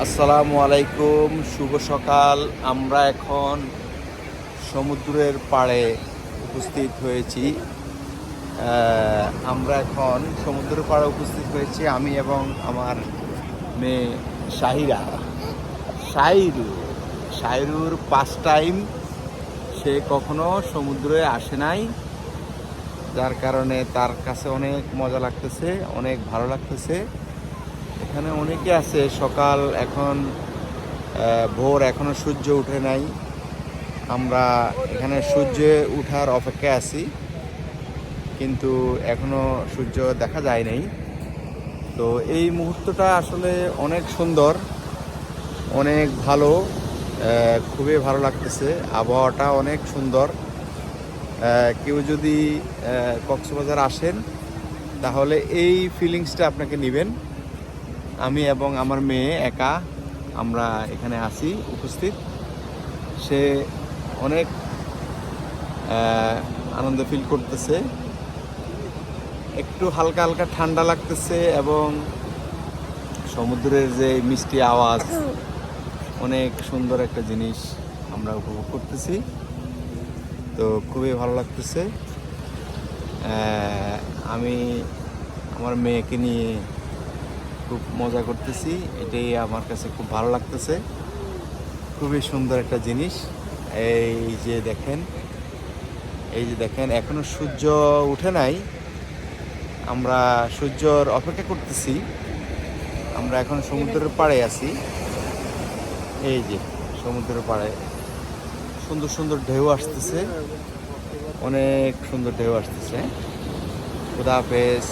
আসসালামু আলাইকুম, শুভ সকাল। আমরা এখন সমুদ্রের পাড়ে উপস্থিত হয়েছি। আমি এবং আমার মেয়ে শাহিরা। শাহিরুর ফার্স্ট টাইম, সে কখনো সমুদ্রে আসে নাই, যার কারণে তার কাছে অনেক মজা লাগতেছে, অনেক ভালো লাগতেছে। এখানে অনেকে আছে। সকাল এখন ভোর, এখনো সূর্য উঠে নাই। আমরা এখানে সূর্য উঠার অপেক্ষায় আছি, কিন্তু এখনো সূর্য দেখা যায় নাই। তো এই মুহূর্তটা আসলে অনেক সুন্দর, অনেক ভালো, খুবই ভালো লাগতেছে। আবহাওয়াটা অনেক সুন্দর। কেউ যদি কক্সবাজার আসেন তাহলে এই ফিলিংসটা আপনাকে নেবেন। আমি এবং আমার মেয়ে একা আমরা এখানে আছি উপস্থিত। সে অনেক আনন্দ ফিল করতেছে। একটু হালকা হালকা ঠান্ডা লাগতেছে এবং সমুদ্রের যে মিষ্টি আওয়াজ, অনেক সুন্দর একটা জিনিস আমরা উপভোগ করতেছি। তো খুবই ভালো লাগতেছে। আমি আমার মেয়েকে নিয়ে খুব মজা করতেছি, এটাই আমার কাছে খুব ভালো লাগতেছে। খুবই সুন্দর একটা জিনিস। এই যে দেখেন, এখনো সূর্য উঠে নাই। আমরা সূর্যর অপেক্ষা করতেছি। আমরা এখন সমুদ্রের পাড়ে আছি। এই যে সমুদ্রের পাড়ে সুন্দর সুন্দর ঢেউ আসতেছে, অনেক সুন্দর ঢেউ আসতেছে। খুদা হাফেজ।